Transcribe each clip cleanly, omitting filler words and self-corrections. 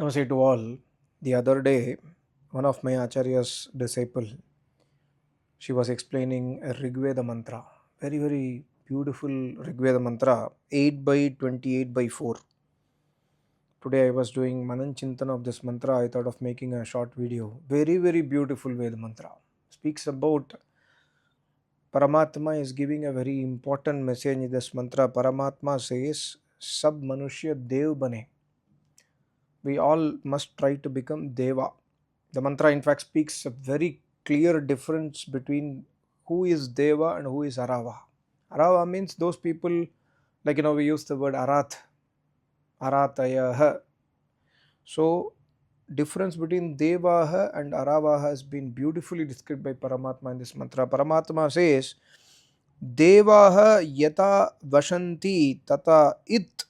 Namaste to all. The other day, one of my Acharya's disciple, she was explaining a Rigveda mantra. Very, very beautiful Rigveda mantra, 8 by 28 by 4. Today I was doing Manan Chintan of this mantra. I thought of making a short video. Very, very beautiful Veda mantra. Speaks about Paramatma is giving a very important message in this mantra. Paramatma says, Sab Manushya Dev Bane. We all must try to become Deva. The mantra, in fact, speaks a very clear difference between who is Deva and who is Arava. Arava means those people, like we use the word Arath, Arataya. So, difference between Devaha and Aravaha has been beautifully described by Paramatma in this mantra. Paramatma says, Devaha yata vashanti tata it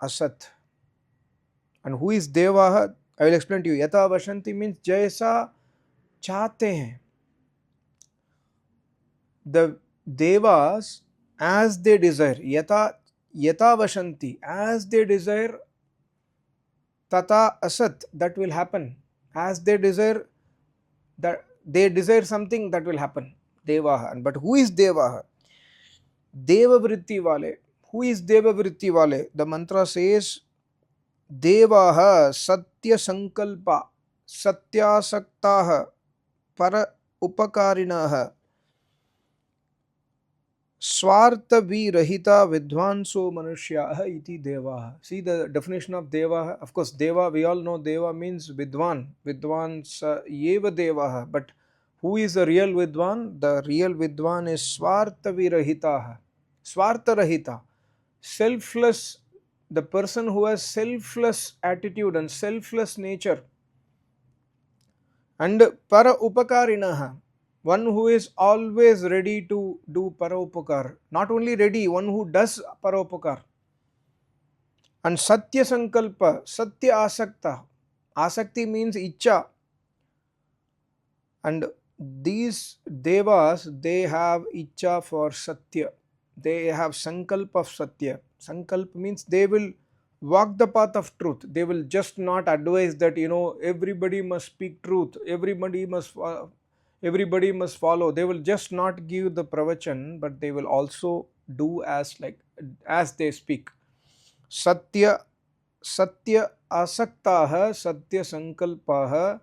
asat. And who is Devaha? I will explain to you. Yata vashanti means jaisa चाहते हैं. The devas, as they desire, yata vashanti, as they desire, tata asat, that will happen. As they desire, that they desire something, that will happen. Devaha. But who is Devaha? Deva vritti wale. Who is Deva vritti wale? The mantra says, Devaha satya sankalpa satyasaktaha para upakarinah Swartha virahita vidvanso manushyaha iti devaha. See the definition of devaha. Of course, deva, we all know deva means vidwan. Vidwan yeva devaha. But who is the real vidwan? The real vidwan is swartha virahitaha. Swartha rahita. Selfless, the person who has selfless attitude and selfless nature. And para upakarinaha, one who is always ready to do paropakar. Not only ready, one who does paropakar. And satya sankalpa, satya asakta. Asakti means icha. And these devas, they have icha for satya. They have sankalpa of satya. Sankalpa means they will walk the path of truth. They will just not advise that everybody must speak truth, everybody must follow. They will just not give the pravachan, but they will also do as they speak. Satya asaktaha satya sankalpaha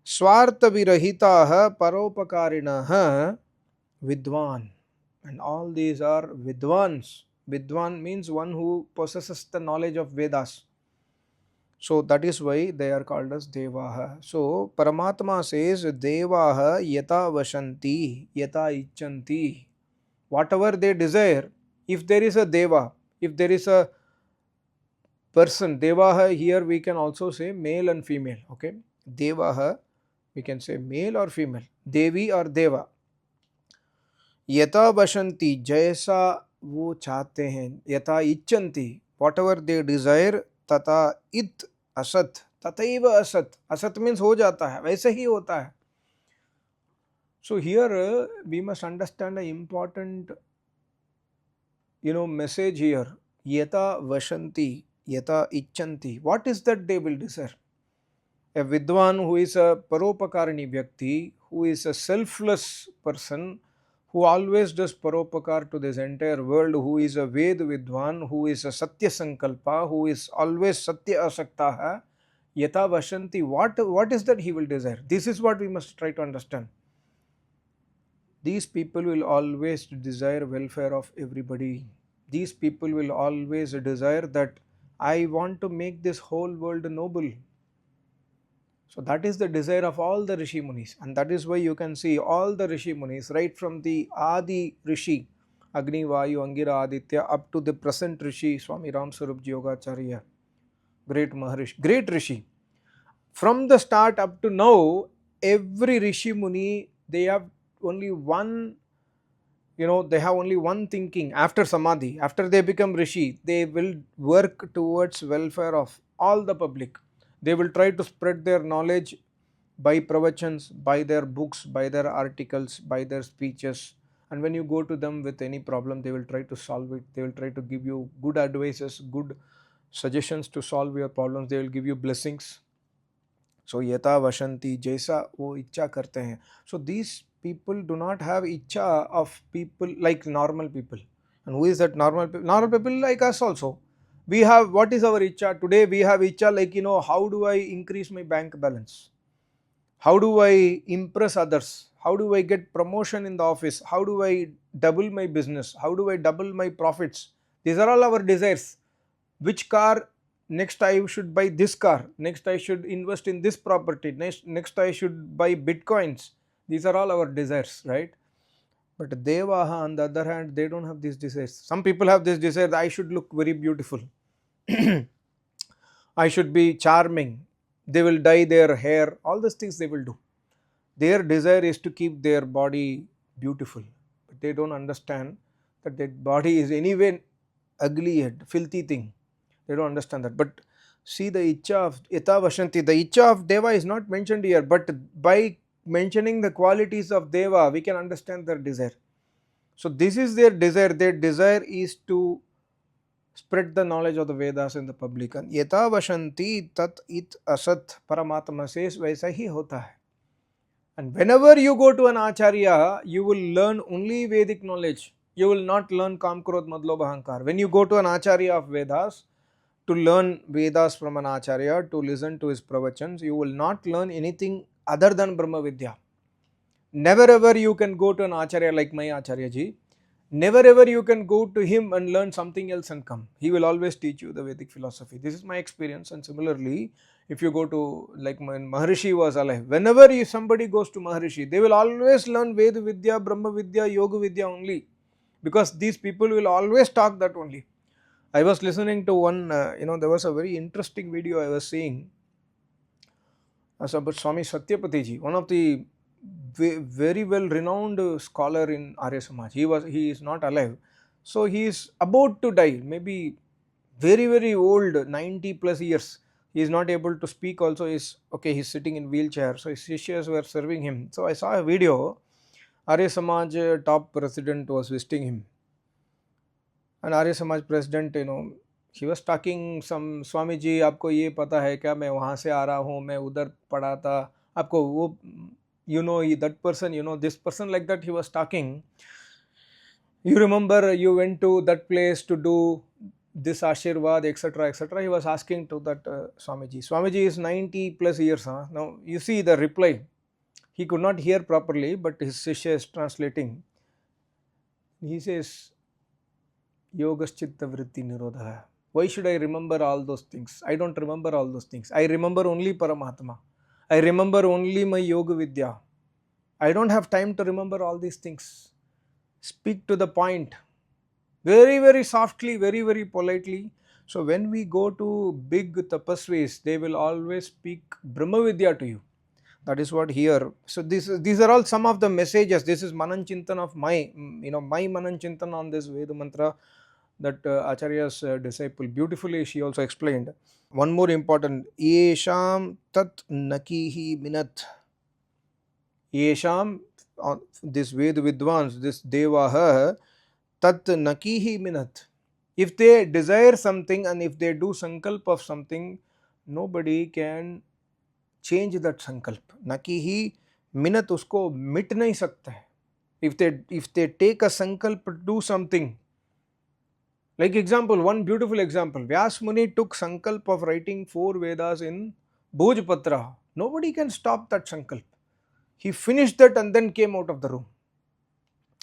swartha virahitaha paropakarinah vidwan. And all these are vidwans. Vidwan means one who possesses the knowledge of Vedas. So that is why they are called as Devaha. So Paramatma says Devaha yata vashanti, yata ichanti. Whatever they desire, if there is a Deva, if there is a person, Devaha here we can also say male and female. Okay, Devaha we can say male or female, Devi or Deva. Yata vashanti, jaisa वो चाहते हैं, यथा इच्छन्ति, whatever they desire, तथा इत असत, तथैव असत. असत means हो जाता है, वैसे ही होता है. So here we must understand an important message here. Yata vashanti, yata icchanti. What is that they will desire? A vidwan who is a paropakarini vyakti, who is a selfless person, who always does paropakar to this entire world, who is a Ved Vidwan, who is a Satya Sankalpa, who is always Satya Asaktaha, Yata Vashanti, what is that he will desire? This is what we must try to understand. These people will always desire welfare of everybody. These people will always desire that I want to make this whole world noble. So that is the desire of all the Rishi Munis, and that is why you can see all the Rishi Munis, right from the Adi Rishi, Agni, Vayu, Angira, Aditya, up to the present Rishi, Swami Ram Sarup Yogacharya, great Maharishi, great Rishi. From the start up to now, every Rishi Muni, they have only one, they have only one thinking after Samadhi, after they become Rishi, they will work towards welfare of all the public. They will try to spread their knowledge by pravachans, by their books, by their articles, by their speeches. And when you go to them with any problem, they will try to solve it. They will try to give you good advices, good suggestions to solve your problems, they will give you blessings. So yata vashanti, jaisa wo icha karte hain. So these people do not have icha of people like normal people. And who is that normal people? Normal people like us also. We have, what is our icha? Today we have icha like, how do I increase my bank balance? How do I impress others? How do I get promotion in the office? How do I double my business? How do I double my profits? These are all our desires. Which car? Next I should buy this car. Next I should invest in this property. Next I should buy bitcoins. These are all our desires, right? But Devaha on the other hand, they don't have these desires. Some people have this desire, I should look very beautiful. I should be charming. They will dye their hair. All these things they will do. Their desire is to keep their body beautiful. But they don't understand that that body is anyway ugly, filthy thing. They don't understand that. But see, the Icha of Yata Vashanti, the Icha of Deva is not mentioned here, but by mentioning the qualities of Deva, we can understand their desire. So this is their desire. Their desire is to spread the knowledge of the Vedas in the public. And Yata Vashanti tat it asat, Paramatma says, वैसा ही होता है. And whenever you go to an Acharya, you will learn only Vedic knowledge. You will not learn Kam, Krodh, Madh, Lobh, Ahankar. When you go to an Acharya of Vedas, to learn Vedas from an Acharya, to listen to his pravachans, you will not learn anything other than Brahma Vidya. Never ever you can go to an Acharya like my Acharya ji. Never ever you can go to him and learn something else and come. He will always teach you the Vedic philosophy. This is my experience. And similarly, if you go to, like when Maharishi was alive, whenever somebody goes to Maharishi, they will always learn Veda Vidya, Brahma Vidya, Yoga Vidya only. Because these people will always talk that only. I was listening to one, there was a very interesting video I was seeing about Swami Satyapati ji, one of the very well renowned scholar in Arya Samaj. He is not alive. So he is about to die, maybe very, very old, 90 plus years. He is not able to speak also. He's sitting in wheelchair. So his shishyas were serving him. So I saw a video, Arya Samaj top president was visiting him. And Arya Samaj president, he was talking some, Swami ji, आपको ये पता है क्या, मैं वहाँ से आ रहा हूँ, मैं उधर पढ़ा था, आपको वो, that person, this person, like that he was talking. You remember you went to that place to do this Ashirvad, etc., etc. He was asking to that Swamiji. Swamiji is 90 plus years. Now you see the reply. He could not hear properly, but his Shishya is translating. He says, Yogaschitta Vritti Nirodha. Why should I remember all those things? I don't remember all those things. I remember only Paramatma. I remember only my Yoga Vidya. I don't have time to remember all these things. Speak to the point. Very, very softly, very, very politely. So when we go to big tapasvis, they will always speak Brahma Vidya to you. That is what here. So these are all some of the messages. This is Manan Chintan of my Manan Chintan on this Veda mantra that Acharya's disciple beautifully she also explained. One more important, Yesham tat nakihi minat. Yesham, this Veda Vidwans, this Devaha, tat nakihi minat. If they desire something and if they do sankalp of something, nobody can change that sankalp. Nakihi minat, usko mit nahi sakta hai. If they take a sankalp to do something, like example, one beautiful example, Vyas Muni took sankalp of writing 4 Vedas in Bhojpatra. Nobody can stop that sankalp. He finished that and then came out of the room.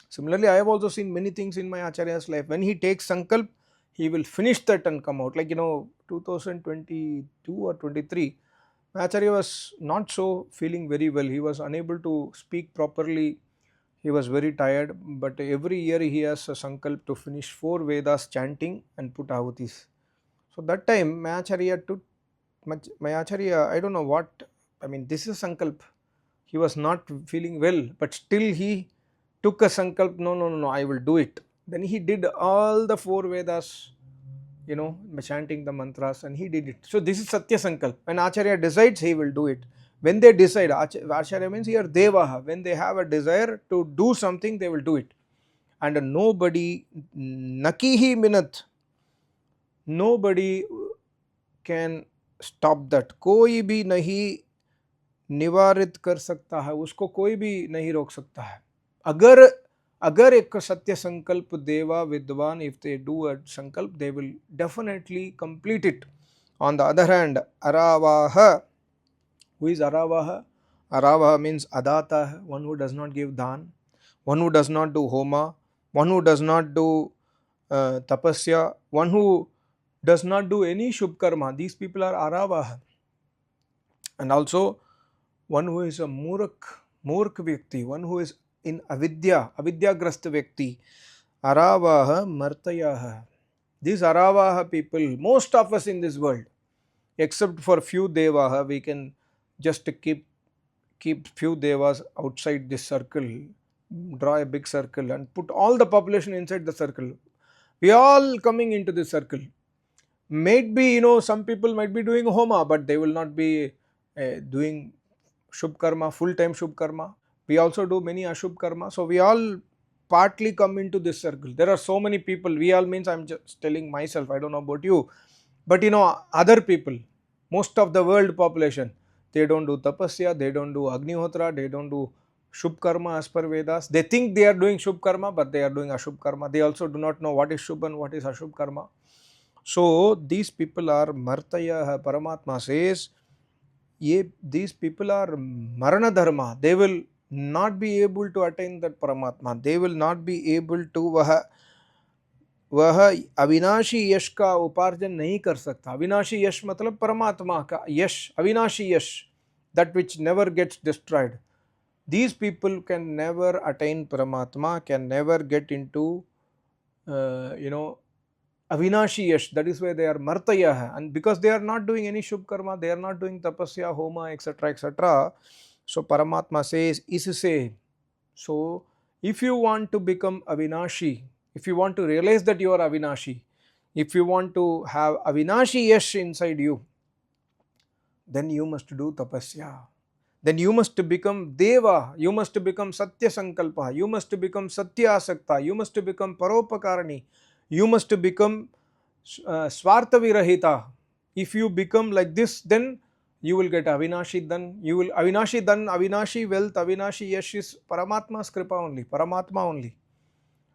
Similarly, I have also seen many things in my Acharya's life. When he takes sankalp, he will finish that and come out. Like 2022 or 23, my Acharya was not so feeling very well. He was unable to speak properly. He was very tired. But every year he has a sankalp to finish 4 Vedas chanting and put ahutis. So that time, my Acharya, I don't know what, this is sankalp. He was not feeling well, but still he took a sankalp, no, I will do it. Then he did all the 4 Vedas, chanting the mantras, and he did it. So this is Satya Sankalp. When Acharya decides, he will do it. When they decide, Acharya means here Devaha, when they have a desire to do something, they will do it. And nobody, nakihi minat, nobody can stop that. कोई भी नहीं निवारित कर सकता है, उसको कोई भी नहीं रोक सकता है. अगर अगर एक सत्य संकल्प देवा विद्वान, if they do a sankalp, they will definitely complete it. On the other hand, aravaha, who is aravaha? Aravaha means adata, one who does not give dan, one who does not do homa, one who does not do tapasya, one who does not do any shubh karma. These people are aravaha. And also one who is a murk vyakti, one who is in avidyagrasta vyakti, aravaha martayaha. These aravaha people, most of us in this world, except for few devaha, we can just keep few devas outside this circle, draw a big circle and put all the population inside the circle. We are all coming into this circle. Might be, some people might be doing homa, but they will not be doing shubh karma, full time shubh karma. We also do many ashubh karma. So we all partly come into this circle. There are so many people. We all means I'm just telling myself, I don't know about you, but other people, most of the world population, they don't do tapasya, they don't do agnihotra, they don't do shubh karma as per Vedas. They think they are doing shubh karma, but they are doing ashubh karma. They also do not know what is shubh and what is ashubh karma. So these people are martaya. Paramatma says, these people are marana dharma. They will not be able to attain that Paramatma. They will not be able to वह अविनाशी यश का उपार्जन नहीं कर सकता. अविनाशी यश मतलब परमात्मा का यश, अविनाशी यश, that which never gets destroyed. These people can never attain Paramatma, can never get into avinashi yash. That is why they are martaya, and because they are not doing any shubh karma, they are not doing tapasya, homa, etc., etc. So Paramatma says, isse. So if you want to become avinashi, if you want to realize that you are avinashi, if you want to have avinashi yash inside you, then you must do tapasya. Then you must become deva, you must become satya sankalpa, you must become satya asakta, you must become paropakarani, you must become swartha virahita. If you become like this, then you will get avinashi dhan. You will avinashi dhan, avinashi wealth, avinashi yash is Paramatma's kripa only, Paramatma only.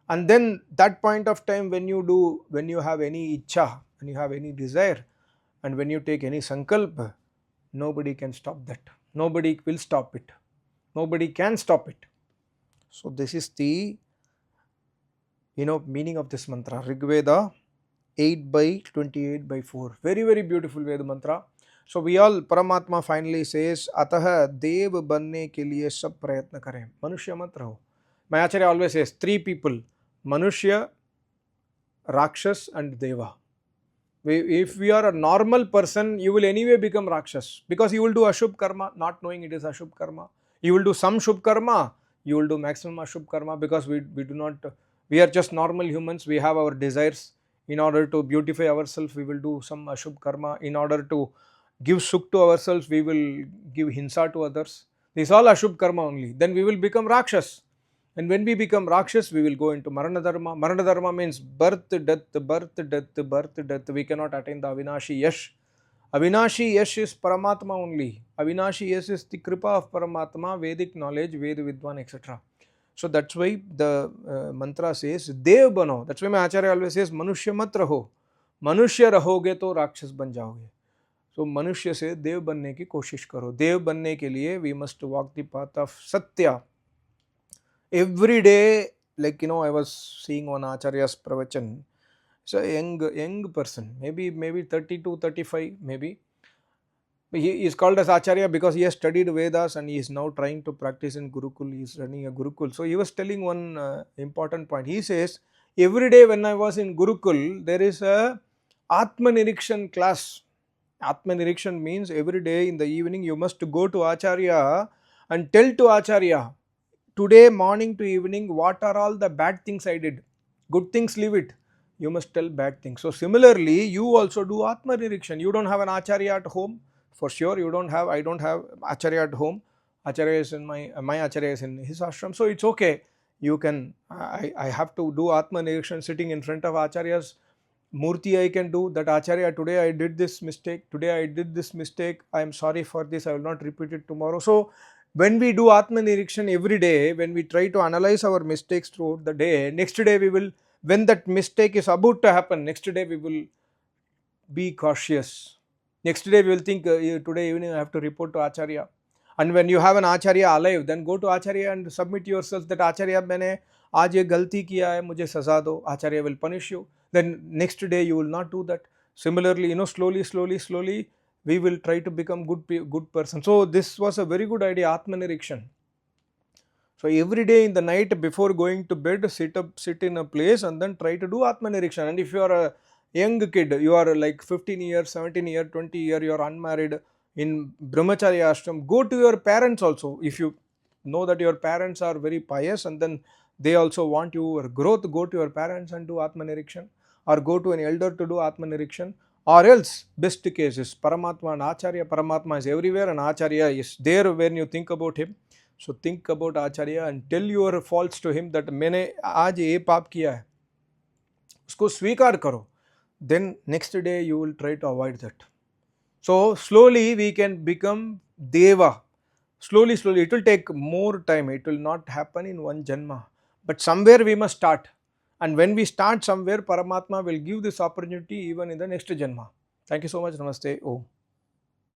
And then that point of time when you have any ichha, when you have any desire, and when you take any sankalpa, nobody can stop that. Nobody will stop it. Nobody can stop it. So this is the meaning of this mantra. Rigveda 8/28/4. Very, very beautiful Veda mantra. So we all, Paramatma finally says, Atah Dev banne ke liye sab prayatna kare. Manushya mat raho. My Acharya always says 3 people: Manushya, Rakshas and Deva. If we are a normal person, you will anyway become Rakshas, because you will do Ashubh karma not knowing it is Ashubh karma. You will do some Shubh karma, you will do maximum Ashubh karma, because we do not, we are just normal humans, we have our desires. In order to beautify ourselves, we will do some Ashubh karma. In order to give Sukh to ourselves, we will give Hinsa to others. This is all Ashubh karma only. Then we will become Rakshas. And when we become Rakshas, we will go into Marana Dharma. Marana Dharma means birth, death, birth, death, birth, death. We cannot attain the Avinashi Yash. Avinashi Yash is Paramatma only. Avinashi Yash is the Kripa of Paramatma, Vedic knowledge, Veda Vidwan, etc. So that's why the mantra says, Dev bano. That's why my Acharya always says, Manushya mat raho. Manushya rahoge to Rakshas ban jaoge. So Manushya se Dev banne ki koshish karo. Dev banne ke liye we must walk the path of Satya. Every day, like I was seeing on Acharya's pravachan. So a young person, maybe 32, 35, maybe. He is called as Acharya because he has studied Vedas and he is now trying to practice in Gurukul. He is running a Gurukul. So he was telling one important point. He says, every day when I was in Gurukul, there is a Atma Nirikshan class. Atma Nirikshan means every day in the evening you must go to Acharya and tell to Acharya, today morning to evening, what are all the bad things I did? Good things, leave it. You must tell bad things. So similarly, you also do Atma Nirikshan. You don't have an Acharya at home. For sure, you don't have, I don't have Acharya at home. Acharya is in my Acharya is in his ashram. So it's okay. You can, I have to do Atma Nirikshan sitting in front of Acharya's Murti I can do, that Acharya, today I did this mistake, today I did this mistake, I am sorry for this, I will not repeat it tomorrow. So when we do Atma Nirikshan every day, when we try to analyze our mistakes throughout the day, next day we will, when that mistake is about to happen, next day we will be cautious. Next day we will think, today evening I have to report to Acharya. And when you have an Acharya alive, then go to Acharya and submit yourself that Acharya, मैंने आज ये गलती किया है, मुझे सजा दो. Acharya will punish you. Then next day you will not do that. Similarly, slowly, we will try to become good person. So this was a very good idea, Atmanirikshan. So every day in the night before going to bed, sit in a place and then try to do Atmanirikshan. And if you are a young kid, you are like 15 years, 17 years, 20 years, you are unmarried in Brahmacharya ashram, go to your parents also. If you know that your parents are very pious and then they also want your growth, go to your parents and do Atmanirikshan, or go to an elder to do Atmanirikshan. Or else, best case is Paramatma and Acharya. Paramatma is everywhere and Acharya is there when you think about him. So think about Acharya and tell your faults to him that मैंने आज ये पाप किया है, उसको स्वीकार करो. Then next day you will try to avoid that. So slowly we can become Deva. Slowly, it will take more time. It will not happen in one Janma. But somewhere we must start. And when we start somewhere, Paramatma will give this opportunity even in the next Janma. Thank you so much. Namaste. Om.